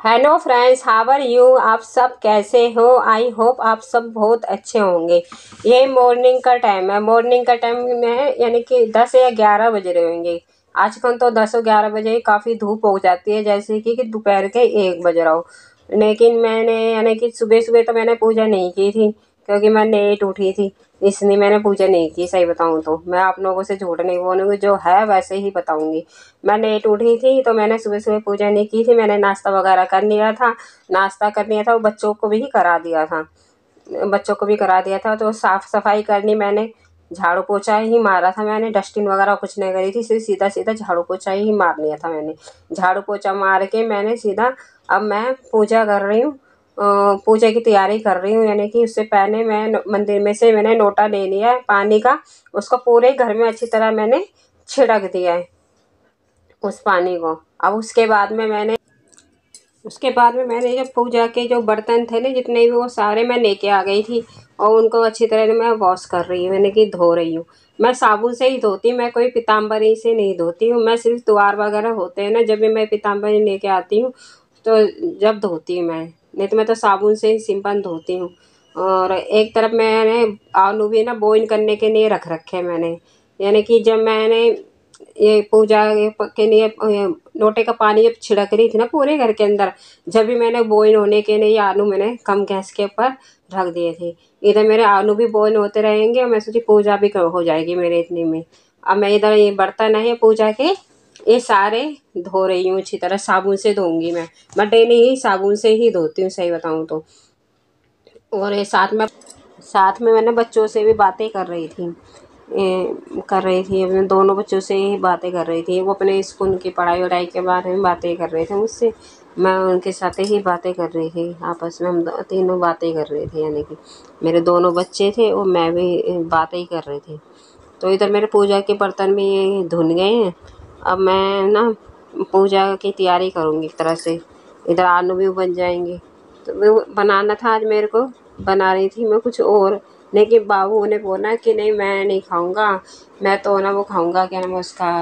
Hello friends, how are you. आप सब कैसे हो। आई होप आप सब बहुत अच्छे होंगे। ये मॉर्निंग का टाइम है। मॉर्निंग का टाइम में यानी कि 10 या 11 बज रहे होंगे। आजकल तो 10 और 11 बजे काफ़ी धूप हो जाती है, जैसे कि दोपहर के 1 बज रहा हो। लेकिन मैंने यानी कि सुबह सुबह तो मैंने पूजा नहीं की थी, क्योंकि मैं लेट उठी थी, इसलिए मैंने पूजा नहीं की। सही बताऊँ तो मैं आप लोगों से झूठ नहीं बोलूँगी, जो है वैसे ही बताऊँगी। मैं लेट उठी थी तो मैंने सुबह सुबह पूजा नहीं की थी। मैंने नाश्ता वगैरह कर लिया था। नाश्ता कर लिया था और बच्चों को भी करा दिया था। तो साफ़ सफाई करनी मैंने, झाड़ू पोछा ही मारा था मैंने। डस्टिंग वगैरह कुछ नहीं करी थी, सिर्फ सीधा सीधा झाड़ू पोछा ही मार लिया था मैंने। झाड़ू पोछा मार के मैंने सीधा अब मैं पूजा कर रही हूँ। पूजा की तैयारी कर रही हूँ, यानी कि उससे पहले मैं मंदिर में से मैंने लोटा ले लिया है पानी का। उसको पूरे घर में अच्छी तरह मैंने छिड़क दिया है उस पानी को। अब उसके बाद में मैंने जब पूजा के जो बर्तन थे ना, जितने भी, वो सारे मैं लेके आ गई थी और उनको अच्छी तरह मैं वॉश कर रही हूँ, यानी कि धो रही हूँ। मैं साबुन से ही धोती, मैं कोई पीताम्बरी से नहीं धोती हूँ। मैं सिर्फ द्वार वगैरह होते हैं ना, जब भी मैं पीताम्बरी लेके आती हूँ तो जब धोती हूँ मैं, नहीं तो मैं तो साबुन से ही सिंपल धोती हूँ। और एक तरफ मैंने आलू भी ना बॉईल करने के लिए रख रखे मैंने, यानी कि जब मैंने ये पूजा के लिए लोटे का पानी जब छिड़क रही थी ना पूरे घर के अंदर, जब भी मैंने बॉईल होने के लिए आलू मैंने कम गैस के ऊपर रख दिए थे। इधर मेरे आलू भी बॉईल होते रहेंगे और मैं सोची पूजा भी हो जाएगी मेरे इतने में। अब मैं इधर ये बर्तन है पूजा के, ये सारे धो रही हूँ अच्छी तरह। साबुन से धोऊंगी मैं डेली ही साबुन से ही धोती हूँ, सही बताऊँ तो। और ये साथ में मैंने बच्चों से भी बातें कर रही थी अपने दोनों बच्चों से ही बातें कर रही थी। वो अपने स्कूल की पढ़ाई वढ़ाई के बारे में बातें कर रहे थे मुझसे। मैं उनके साथ ही बातें कर रही थी। आपस में हम तीनों बातें कर रहे थे, यानी कि मेरे दोनों बच्चे थे और मैं भी बातें ही कर रहे थे। तो इधर मेरे पूजा के बर्तन भी ये धुल गए हैं। अब मैं ना पूजा की तैयारी करूँगी एक तरह से। इधर आलू भी बन जाएंगे। तो वो बनाना था आज मेरे को, बना रही थी मैं कुछ और, लेकिन बाबू ने बोला कि नहीं मैं नहीं खाऊंगा। मैं तो ना वो खाऊंगा, क्या नाम है उसका,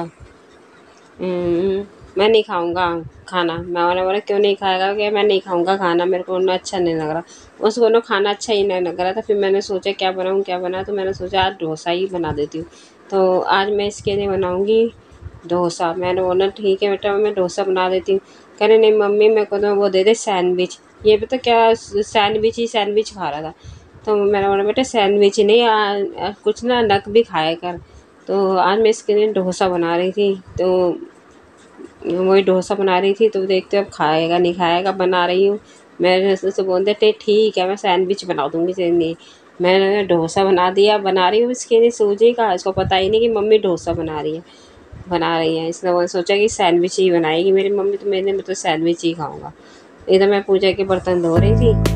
मैं नहीं खाऊंगा खाना। मैं बोला क्यों नहीं खाएगा, क्या मैं नहीं खाऊंगा खाना, मेरे को ना अच्छा नहीं लग रहा। उसको ना खाना अच्छा ही नहीं लग रहा था। फिर मैंने सोचा क्या बनाऊँ क्या बनाऊँ, तो मैंने सोचा आज डोसा ही बना देती हूँ। तो आज मैं इसके लिए बनाऊँगी डोसा। मैंने बोला ठीक है बेटा मैं डोसा बना देती हूँ। कह रहे नहीं मम्मी मेरे को तो वो दे दे सैंडविच। ये पता क्या, सैंडविच खा रहा था। तो मैंने बोला बेटा सैंडविच नहीं, कुछ ना नक भी खाया कर। तो आज मैं इसके लिए डोसा बना रही थी। तो वही डोसा बना रही थी, तो देखते अब खाएगा नहीं खाएगा। बना रही हूँ। मैंने उससे बोलते थे ठीक है मैं सैंडविच बना दूँगी तेरे लिए। मैंने डोसा बना रही हूँ इसके लिए सूजी का। इसको पता ही नहीं कि मम्मी डोसा बना रही है। इसने वो सोचा कि सैंडविच ही बनाएगी मेरी मम्मी, तो मैंने मैं तो सैंडविच ही खाऊंगा। इधर मैं पूजा के बर्तन धो रही थी।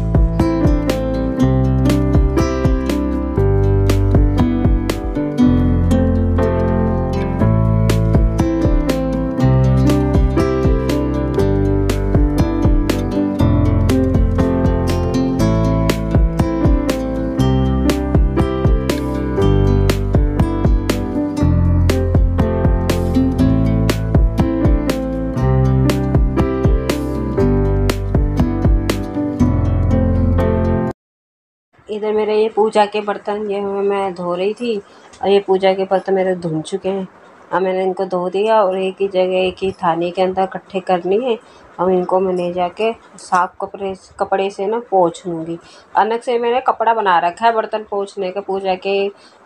इधर मेरे ये पूजा के बर्तन ये मैं धो रही थी, और ये पूजा के बर्तन मेरे धुल चुके हैं। अब मैंने इनको धो दिया और एक ही जगह एक ही थाली के अंदर इकट्ठे करनी है। अब इनको मैं ले जाके साफ कपड़े से ना पोंछ लूँगी। अलग से मैंने कपड़ा बना रखा है बर्तन पोंछने का। पूजा के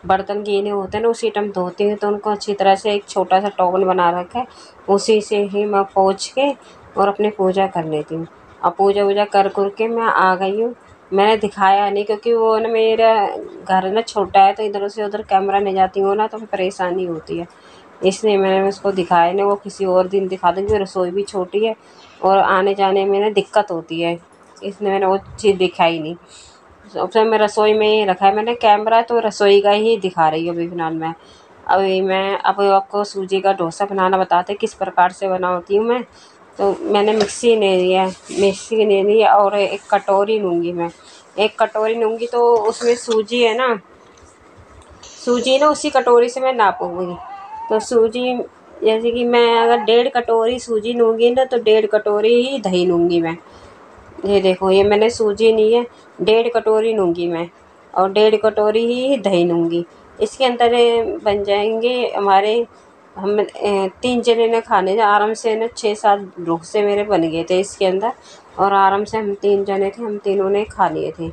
बर्तन गीले होते हैं ना, उसी टाइम धोती हूँ, तो उनको अच्छी तरह से एक छोटा सा टॉवल बना रखा है, उसी से ही मैं पोंछ के और अपनी पूजा कर लेती हूँ। अब पूजा वूजा कर के मैं आ गई हूँ। मैंने दिखाया नहीं, क्योंकि वो ना मेरा घर ना छोटा है, तो इधर से उधर कैमरा ले जाती हूँ ना तो फिर परेशानी होती है, इसलिए मैंने उसको दिखाया नहीं। वो किसी और दिन दिखा दूँगी। रसोई भी छोटी है और आने जाने में ना दिक्कत होती है, इसलिए मैंने वो चीज़ दिखाई नहीं। सबसे मैं रसोई में ही रखा है मैंने कैमरा, तो रसोई का ही दिखा रही हूँ अभी फ़िलहाल मैं। अभी मैं अब आपको सूजी का डोसा बनाना बताते किस प्रकार से बनाती हूँ मैं। तो मैंने मिक्सी ले ली और एक कटोरी लूँगी मैं। एक कटोरी लूँगी तो उसमें सूजी है ना, सूजी ना उसी कटोरी से मैं नापूँगी। तो सूजी जैसे कि मैं अगर 1.5 कटोरी सूजी लूँगी ना तो 1.5 कटोरी ही दही लूँगी मैं। ये देखो, ये मैंने सूजी ली है, 1.5 कटोरी लूँगी मैं और 1.5 कटोरी ही दही लूँगी। इसके अंदर बन जाएंगे हमारे, हम 3 जने ने खाने आराम से ना, 6-7 डोसे मेरे बन गए थे इसके अंदर और आराम से हम 3 जने थे, हम तीनों ने खा लिए थे।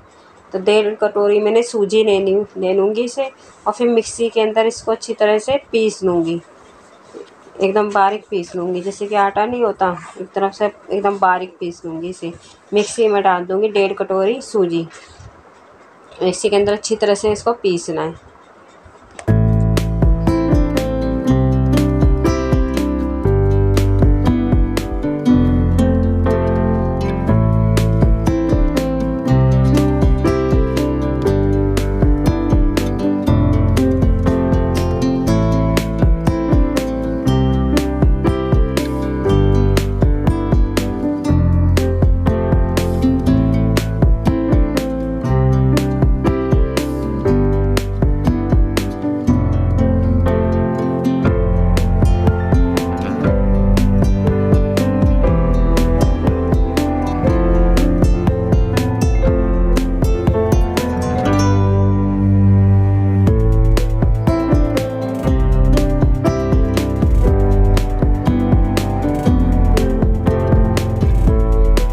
तो 1.5 कटोरी मैंने सूजी ले लूँगी इसे और फिर मिक्सी के अंदर इसको अच्छी तरह से पीस लूँगी, एकदम बारीक पीस लूँगी। जैसे कि आटा नहीं होता, एक तरफ से एकदम बारीक पीस लूँगी इसे। मिक्सी में डाल दूँगी 1.5 कटोरी सूजी, मिक्सी के अंदर अच्छी तरह से इसको पीसना है।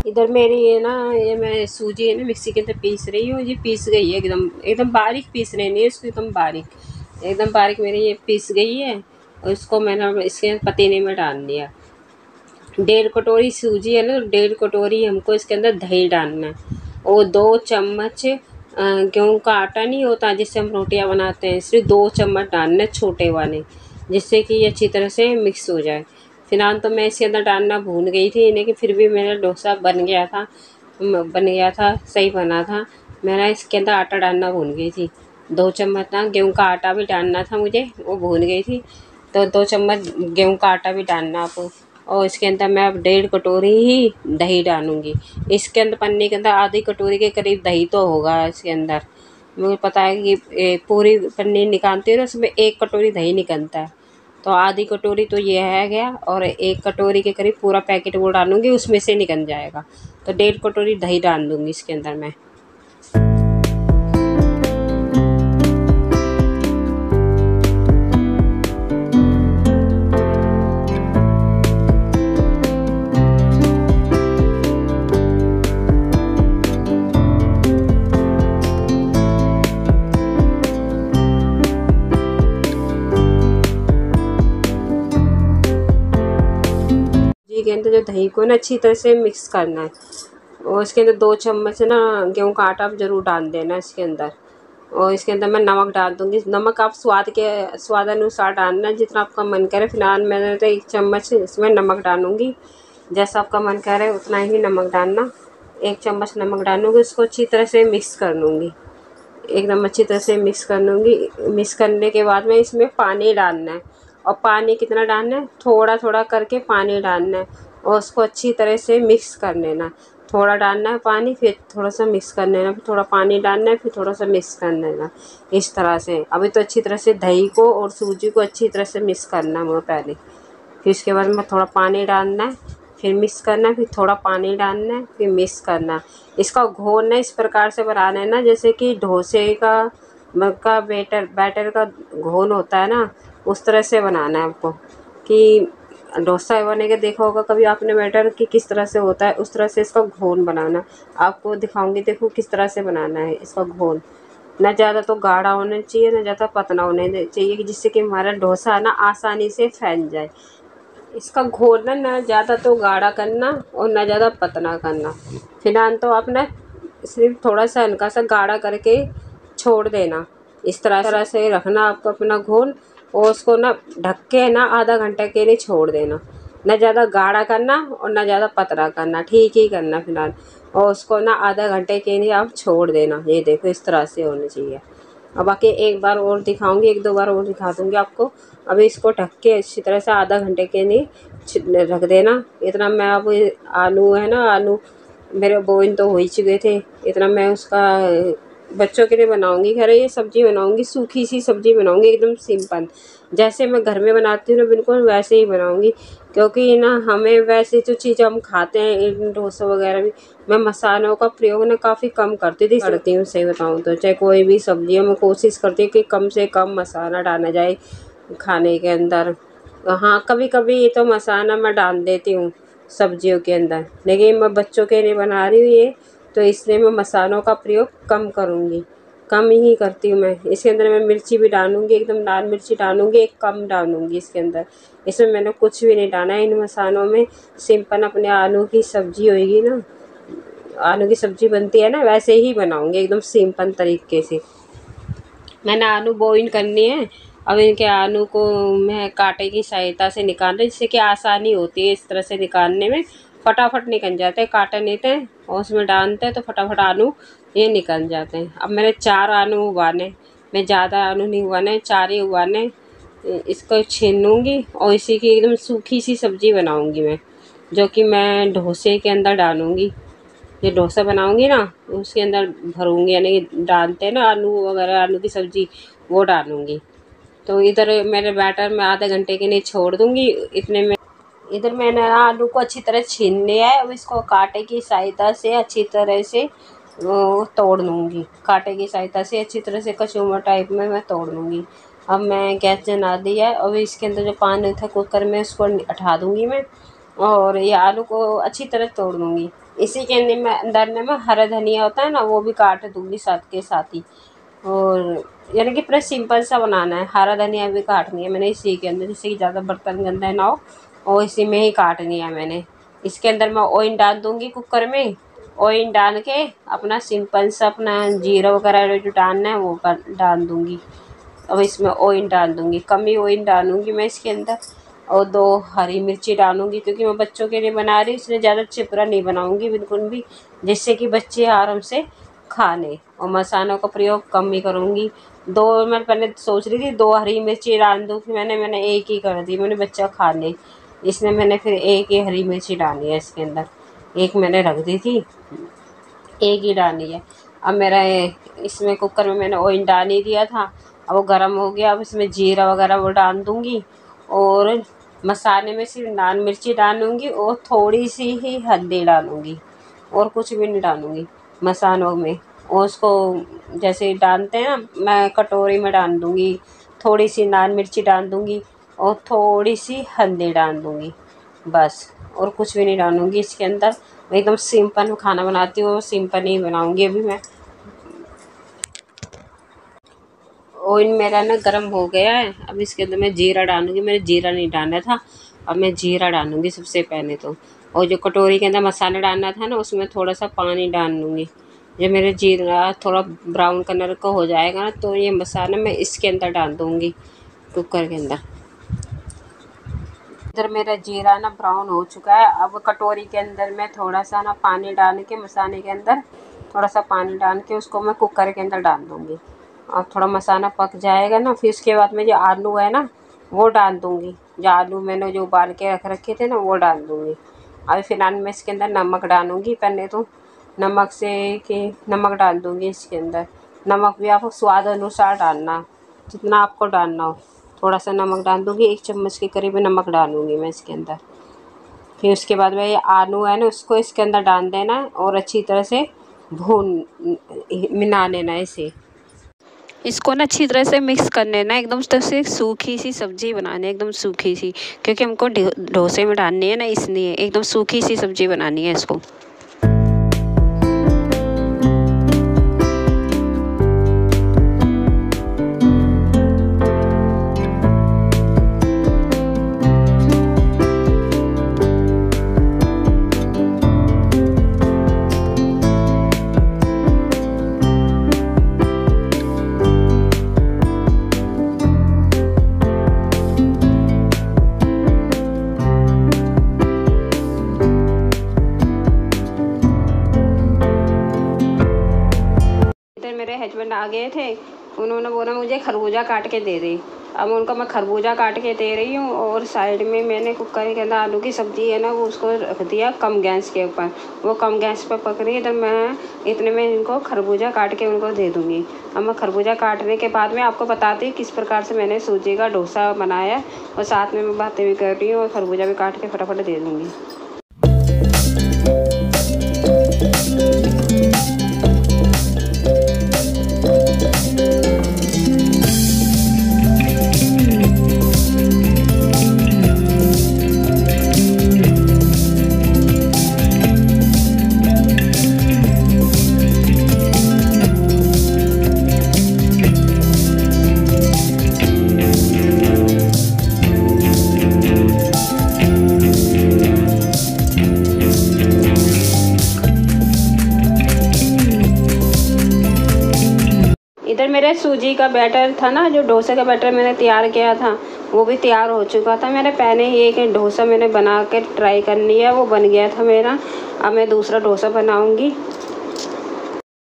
इधर मेरी ये ना, ये मैं सूजी है ना मिक्सी के अंदर पीस रही हूँ। ये पीस गई है एकदम, एकदम बारीक पीस रही है इसको, एकदम बारीक मेरी ये पीस गई है। और इसको मैंने इसके पतीले में डाल दिया। 1.5 कटोरी सूजी है ना, 1.5 कटोरी हमको इसके अंदर दही डालना है और 2 चम्मच गेहूँ का आटा नहीं होता जिससे हम रोटियां बनाते हैं, सिर्फ 2 चम्मच डालना है छोटे वाले, जिससे कि ये अच्छी तरह से मिक्स हो जाए। फिलहाल तो मैं इसके अंदर डालना भूल गई थी, लेकिन फिर भी मेरा डोसा बन गया था, सही बना था। मैंने इसके अंदर आटा डालना भूल गई थी, 2 चम्मच ना गेहूँ का आटा भी डालना था मुझे, वो भूल गई थी। तो 2 चम्मच गेहूँ का आटा भी डालना आपको। और इसके अंदर मैं अब 1.5 कटोरी ही दही डालूँगी। इसके अंदर पन्नी के अंदर आधी कटोरी के करीब दही तो होगा इसके अंदर। मुझे पता है कि पूरी पन्नी निकालती है ना, उसमें 1 कटोरी दही निकलता है, तो आधी कटोरी तो ये है गया और 1 कटोरी के करीब पूरा पैकेट वो डालूँगी, उसमें से निकल जाएगा। तो 1.5 कटोरी दही डाल दूँगी इसके अंदर मैं। के अंदर जो दही को ना अच्छी तरह से मिक्स करना है और इसके अंदर 2 चम्मच ना गेहूँ का आटा ज़रूर डाल देना इसके अंदर। और इसके अंदर मैं नमक डाल दूँगी। नमक आप स्वाद अनुसार डालना जितना आपका मन करे। फिलहाल मैंने तो 1 चम्मच इसमें नमक डालूँगी, जैसा आपका मन करे उतना ही नमक डालना। 1 चम्मच नमक डालूँगी, उसको अच्छी तरह से मिक्स कर लूँगी, एकदम अच्छी तरह से मिक्स कर लूँगी। मिक्स करने के बाद में इसमें पानी डालना है और पानी कितना डालना है, थोड़ा थोड़ा करके पानी डालना है और उसको अच्छी तरह से मिक्स कर लेना। थोड़ा डालना है पानी, फिर थोड़ा सा मिक्स कर लेना, फिर थोड़ा पानी डालना है, फिर थोड़ा सा मिक्स कर लेना, इस तरह से। अभी तो अच्छी तरह से दही को और सूजी को अच्छी तरह से मिक्स करना है पहले। फिर उसके बाद में थोड़ा पानी डालना है, फिर मिक्स करना है, फिर थोड़ा पानी डालना है, फिर मिक्स करना। इसका घोल ना इस प्रकार से बनाना है ना, जैसे कि डोसे का बैटर का घोल होता है ना, उस तरह से बनाना है आपको। कि डोसा बने के देखा होगा कभी आपने बैटर कि किस तरह से होता है, उस तरह से इसका घोल बनाना। आपको दिखाऊंगी, देखो किस तरह से बनाना है इसका घोल। ना ज़्यादा तो गाढ़ा होना चाहिए, ना ज़्यादा पतला होने चाहिए, कि जिससे कि हमारा डोसा ना आसानी से फैल जाए। इसका घोल ना ज़्यादा तो गाढ़ा करना और ना ज़्यादा पतला करना। फिलहाल तो आप ना सिर्फ थोड़ा सा हल्का सा गाढ़ा करके छोड़ देना, इस तरह से रखना आपको अपना घोल। और उसको ना ढक के ना आधा घंटे के लिए छोड़ देना। ना ज़्यादा गाढ़ा करना और ना ज़्यादा पतला करना, ठीक ही करना फिलहाल। और उसको ना आधा घंटे के लिए आप छोड़ देना। ये देखो इस तरह से होना चाहिए। अब बाकी एक बार और दिखाऊंगी, 1-2 बार और दिखा दूंगी आपको। अभी इसको ढक के अच्छी तरह से आधा घंटे के लिए रख देना। इतना मैं अब आलू है ना, आलू मेरे बॉईल तो हो ही चुके थे, इतना मैं उसका बच्चों के लिए बनाऊंगी। खैर ये सब्ज़ी बनाऊंगी, सूखी सी सब्ज़ी बनाऊंगी, एकदम सिंपल, जैसे मैं घर में बनाती हूँ ना बिल्कुल वैसे ही बनाऊंगी। क्योंकि ना हमें वैसे जो चीज़ हम खाते हैं इडली डोसा वगैरह में, मैं मसालों का प्रयोग ना काफ़ी कम करती हूँ सही बताऊँ तो। चाहे कोई भी सब्ज़ी हो, मैं कोशिश करती हूँ कि कम से कम मसाला डाला जाए खाने के अंदर। हाँ, कभी कभी ये तो मसाला मैं डाल देती हूँ सब्जियों के अंदर, लेकिन मैं बच्चों के लिए बना रही हूँ ये, तो इसलिए मैं मसालों का प्रयोग कम करूँगी, कम ही करती हूँ मैं। इसके अंदर मैं मिर्ची भी डालूँगी, एकदम लाल मिर्ची डालूँगी, एक कम डालूँगी इसके अंदर। इसमें मैंने कुछ भी नहीं डाला है इन मसालों में। सिंपल अपने आलू की सब्ज़ी होएगी ना, आलू की सब्ज़ी बनती है ना, वैसे ही बनाऊँगी एकदम सिंपल तरीके से। मैंने आलू बॉईल करनी है। अब इनके आलू को मैं कांटे की सहायता से निकाल रही, जिससे कि आसानी होती है इस तरह से निकालने में, फटाफट निकल जाते हैं। कांटे लेते हैं और उसमें डालते हैं तो फटाफट आलू ये निकल जाते हैं। अब मैंने 4 आलू उबाले, मैं ज़्यादा आलू नहीं उबाले, 4 ही उबाले। इसको छील लूँगी और इसी की एकदम सूखी सी सब्ज़ी बनाऊँगी मैं, जो कि मैं डोसे के अंदर डालूँगी। ये डोसा बनाऊँगी ना उसके अंदर भरूँगी, यानी डालते हैं ना आलू वगैरह, आलू की सब्ज़ी, वो डालूँगी। तो इधर मेरे बैटर में आधे घंटे के लिए छोड़ दूँगी। इतने में इधर मैंने आलू को अच्छी तरह छीन लिया है। अब इसको कांटे की सहायता से अच्छी तरह से वो तोड़ लूँगी, कांटे की सहायता से अच्छी तरह से कचूमर टाइप में मैं तोड़ लूँगी। अब मैं गैस जला दिया है। अब इसके अंदर जो पानी था कुकर में उसको हटा दूँगी मैं, और ये आलू को अच्छी तरह तोड़ लूँगी। इसी के अंदर में हरा धनिया होता है ना, वो भी काट दूँगी साथ के साथ ही। और यानी कि पूरा सिंपल सा बनाना है। हरा धनिया भी काटनी है मैंने इसी के अंदर, जिससे कि ज़्यादा बर्तन गंदा ना हो, और इसी में ही काटनी है मैंने। इसके अंदर मैं ऑयल डाल दूँगी कुकर में। ऑयल डाल के अपना सिंपल सा अपना जीरा वगैरह जो डालना है वो डाल दूँगी। अब इसमें ऑयल डाल दूँगी, कम ही ऑयल डालूँगी मैं इसके अंदर, और 2 हरी मिर्ची डालूँगी, क्योंकि मैं बच्चों के लिए बना रही हूँ इसलिए ज़्यादा चिपरा नहीं बनाऊँगी बिल्कुल भी, जिससे कि बच्चे आराम से खा लें। और मसालों का प्रयोग कम ही करूँगी। 2 मैं पहले सोच रही थी 2 हरी मिर्ची डाल दूँ, फिर मैंने 1 ही कर दी, मैंने बच्चा खा ले, इसलिए मैंने फिर 1 ही हरी मिर्ची डाली है इसके अंदर। 1 मैंने रख दी थी, 1 ही डाली है। अब मेरा इसमें कुकर में मैंने ऑयल डाल ही दिया था, अब वो गर्म हो गया। अब इसमें जीरा वगैरह वो डाल दूँगी, और मसाले में सिर्फ लाल मिर्ची डालूँगी और थोड़ी सी ही हल्दी डालूँगी, और कुछ भी नहीं डालूँगी मसालों में। और उसको जैसे डालते हैं ना, मैं कटोरी में डाल दूँगी, थोड़ी सी लाल मिर्ची डाल दूँगी और थोड़ी सी हल्दी डाल दूँगी, बस, और कुछ भी नहीं डालूँगी इसके अंदर। मैं एकदम सिंपल खाना बनाती हूँ, सिंपल ही बनाऊँगी अभी मैं। ऑयल मेरा ना गर्म हो गया है। अब इसके अंदर मैं जीरा डालूँगी, मैंने जीरा नहीं डाला था, अब मैं जीरा डालूँगी सबसे पहले तो। और जो कटोरी के अंदर मसाला डालना था ना, उसमें थोड़ा सा पानी डाल लूँगी। जब मेरा जीरा थोड़ा ब्राउन कलर का हो जाएगा ना, तो ये मसाला मैं इसके अंदर डाल दूँगी कुकर के अंदर। इधर मेरा जीरा ना ब्राउन हो चुका है। अब कटोरी के अंदर मैं थोड़ा सा ना पानी डाल के, मसाले के अंदर थोड़ा सा पानी डाल के उसको मैं कुकर के अंदर डाल दूँगी। और थोड़ा मसाला पक जाएगा ना, फिर उसके बाद में जो आलू है ना वो डाल दूँगी। जो आलू मैंने जो उबाल के रख रखे थे ना वो डाल दूँगी। अभी फ़िलहाल मैं इसके अंदर नमक डालूँगी पहले तो। नमक डाल दूँगी इसके अंदर। नमक भी आप स्वाद अनुसार डालना, जितना आपको डालना हो। थोड़ा सा नमक डाल दूँगी, 1 चम्मच के करीब नमक डालूँगी मैं इसके अंदर। फिर उसके बाद में ये आलू है ना उसको इसके अंदर डाल देना है, और अच्छी तरह से मिला लेना है इसे। इसको ना अच्छी तरह से मिक्स कर लेना, एकदम तरह से सूखी सी सब्ज़ी बनानी है, एकदम सूखी सी, क्योंकि हमको डोसे में डालनी है ना, इसलिए एकदम सूखी सी सब्ज़ी बनानी है इसको। मेरे हस्बैंड आ गए थे, उन्होंने बोला मुझे खरबूजा काट के दे दे। अब उनको मैं खरबूजा काट के दे रही हूँ और साइड में मैंने कुकर के अंदर आलू की सब्ज़ी है ना वो उसको रख दिया कम गैस के ऊपर, वो कम गैस पर पक रही है। तो मैं इतने में इनको खरबूजा काट के उनको दे दूँगी। अब मैं खरबूजा काटने के बाद में आपको बताती हूँ किस प्रकार से मैंने सूजी का डोसा बनाया और साथ में मैं बातें भी कर रही हूँ और खरबूजा भी काट के फटाफट दे दूँगी। इधर मेरे सूजी का बैटर था ना, जो डोसे का बैटर मैंने तैयार किया था वो भी तैयार हो चुका था। मैंने पहले ही एक डोसा मैंने बना के ट्राई कर लिया, वो बन गया था मेरा। अब मैं दूसरा डोसा बनाऊंगी।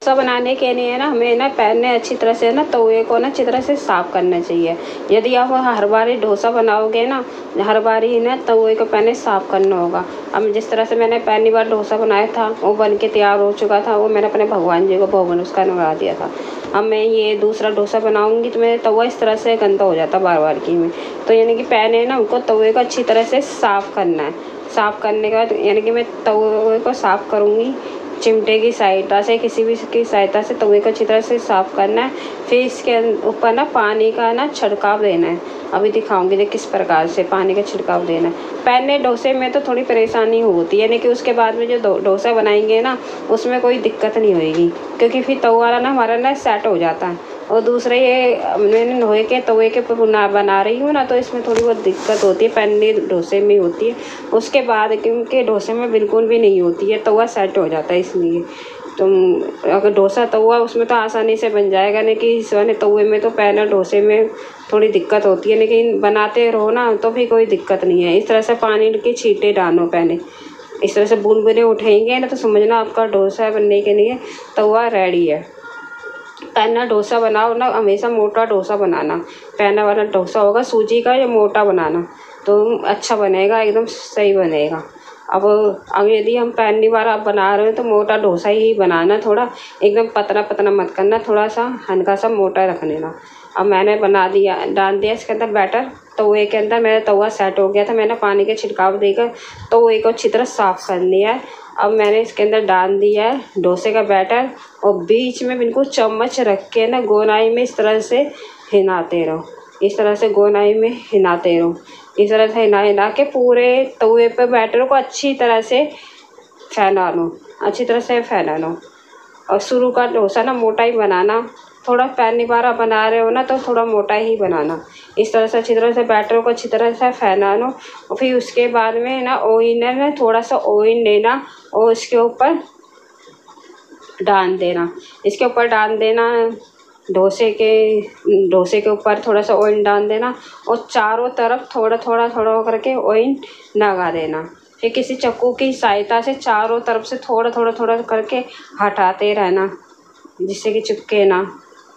डोसा बनाने के लिए ना हमें ना पहले अच्छी तरह से ना तवे को ना अच्छी तरह से साफ़ करना चाहिए। यदि आप हर बार डोसा बनाओगे ना, हर बार ही ना तवे को पहले साफ़ करना होगा। अब जिस तरह से मैंने पहली बार डोसा बनाया था वो बन के तैयार हो चुका था, वो मैंने अपने भगवान जी को भोग में उसका लगा दिया था। अब मैं ये दूसरा डोसा बनाऊंगी तो मेरा तवा इस तरह से गंदा हो जाता बार बार की में, तो यानी कि पहले ना उनको तवे को अच्छी तरह से साफ़ करना है। साफ़ करने के बाद यानी कि मैं तवे को साफ़ करूँगी चिमटे की सहायता से, किसी भी की सहायता से तवे को अच्छी तरह से साफ़ करना है। फिर इसके ऊपर ना पानी का ना छिड़काव देना है। अभी दिखाऊंगी किस प्रकार से पानी का छिड़काव देना है। पहले डोसे में तो थोड़ी परेशानी होती है, यानी कि उसके बाद में जो डोसा बनाएंगे ना उसमें कोई दिक्कत नहीं होएगी, क्योंकि फिर तवा ना हमारा ना सेट हो जाता है। और दूसरा ये मैंने लोहे के तवे के बना रही हूँ ना, तो इसमें थोड़ी बहुत दिक्कत होती है, पहले डोसे में होती है, उसके बाद क्योंकि डोसे में बिल्कुल भी नहीं होती है, तवा सेट हो जाता है। इसलिए तो अगर डोसा तवा उसमें तो आसानी से बन जाएगा, लेकिन इस वाले तवे में तो पहले डोसे में थोड़ी दिक्कत होती है, लेकिन बनाते रहो ना तो भी कोई दिक्कत नहीं है। इस तरह से पानी के छींटे डालो, पहले इस तरह से बूंद बूंदे उठेंगे ना तो समझना आपका डोसा बनने के लिए तवा रेडी है। पहला डोसा बनाओ ना, हमेशा मोटा डोसा बनाना। पहला वाला डोसा होगा सूजी का या मोटा बनाना तो अच्छा बनेगा, एकदम सही बनेगा। अब यदि हम पहली बार आप बना रहे हो तो मोटा डोसा ही बनाना, थोड़ा एकदम पतला पतला मत करना, थोड़ा सा हल्का सा मोटा रख लेना। अब मैंने बना दिया, डाल दिया इसके अंदर बैटर, तवे के अंदर मेरा तवा सेट हो गया था। मैंने पानी के छिड़काव देकर तवे को अच्छी तरह साफ़ कर लिया है। अब मैंने इसके अंदर डाल दिया है डोसे का बैटर और बीच में बिल्कुल चम्मच रख के ना गोलाई में इस तरह से हिलाते रहो, इस तरह से गोलाई में हिलाते रहो। इस तरह से हिला के पूरे तवे पे बैटर को अच्छी तरह से फैला लो, अच्छी तरह से फैला लो। और शुरू का डोसा ना मोटा ही बनाना, थोड़ा पहली बार आप बना रहे हो ना तो थोड़ा मोटा ही बनाना। इस तरह से अच्छी तरह से बैटर को अच्छी तरह से फैला लो और फिर उसके बाद में ना ऑयल में थोड़ा सा ऑयल लेना और इसके ऊपर डाल देना, इसके ऊपर डाल देना डोसे के ऊपर थोड़ा सा ऑयल डाल देना और चारों तरफ थोड़ा थोड़ा थोड़ा करके ऑयल लगा देना। फिर किसी चाकू की सहायता से चारों तरफ से थोड़ा थोड़ा थोड़ा करके हटाते रहना, जिससे कि चिपके ना,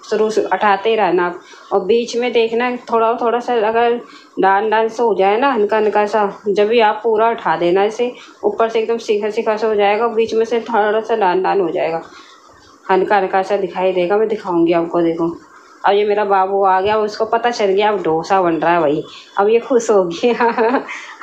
शुरू से हटाते रहना आप। और बीच में देखना थोड़ा थोड़ा सा अगर डाल से हो जाए ना हल्का हल्का सा, जब भी आप पूरा उठा देना, इसे ऊपर से एकदम सीखा सीखा सा हो जाएगा, बीच में से थोड़ा सा डाल हो जाएगा, हल्का हल्का सा दिखाई देगा। मैं दिखाऊंगी आपको, देखो अब ये मेरा बाबू आ गया, उसको पता चल गया अब डोसा बन रहा है भाई, अब ये खुश हो गया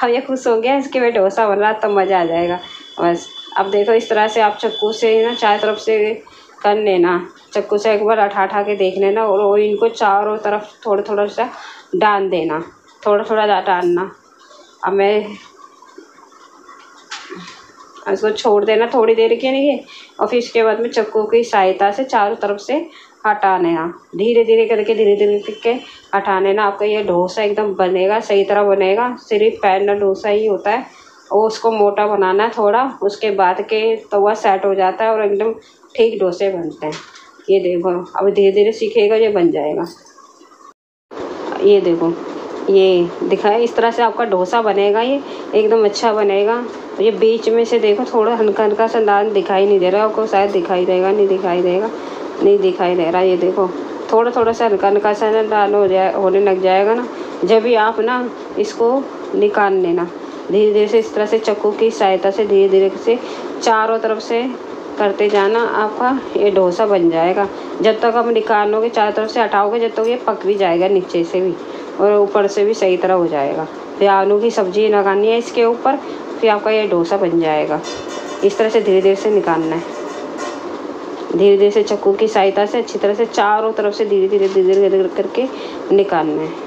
अब ये खुश हो गया, इसके में डोसा बन रहा है तो मज़ा आ जाएगा बस। अब देखो इस तरह से आप चाकू से ना चारों तरफ से कर लेना, चाकू से एक बार उठा के देख लेना और इनको चारों तरफ थोड़ा थोड़ा सा डाल देना, थोड़ा थोड़ा डालना। अब मैं इसको छोड़ देना थोड़ी देर के लिए और फिर इसके बाद में चाकू की सहायता से चारों तरफ से हटा लेना, धीरे धीरे करके हटा लेना। आपका ये डोसा एकदम बनेगा, सही तरह बनेगा। सिर्फ पहला डोसा ही होता है और उसको मोटा बनाना है थोड़ा, उसके बाद के तवा सेट हो जाता है और एकदम ठीक डोसे बनते हैं। ये देखो अब धीरे धीरे सीखेगा, ये बन जाएगा। ये देखो ये दिखाए, इस तरह से आपका डोसा बनेगा, ये एकदम अच्छा बनेगा। ये बीच में से देखो थोड़ा हल्का हल्का सा दाल दिखाई नहीं दे रहा आपको, शायद दिखाई देगा, नहीं दिखाई देगा, नहीं दिखाई दे रहा। ये देखो थोड़ा थोड़ा सा हल्का हल्का सा ना लाल होने लग जाएगा ना, जब भी आप ना इसको निकाल लेना। धीरे धीरे से इस तरह से चाकू की सहायता से धीरे धीरे से चारों तरफ से करते जाना, आपका ये डोसा बन जाएगा। जब तक आप निकालोगे चारों तरफ से हटाओगे, जब तक ये पक भी जाएगा नीचे से भी और ऊपर से भी सही तरह हो जाएगा। फिर आलू की सब्ज़ी लगानी है इसके ऊपर, फिर आपका ये डोसा बन जाएगा। इस तरह से धीरे धीरे से निकालना है, धीरे धीरे से चाकू की सहायता से अच्छी तरह से चारों तरफ से धीरे धीरे धीरे धीरे करके निकालना है।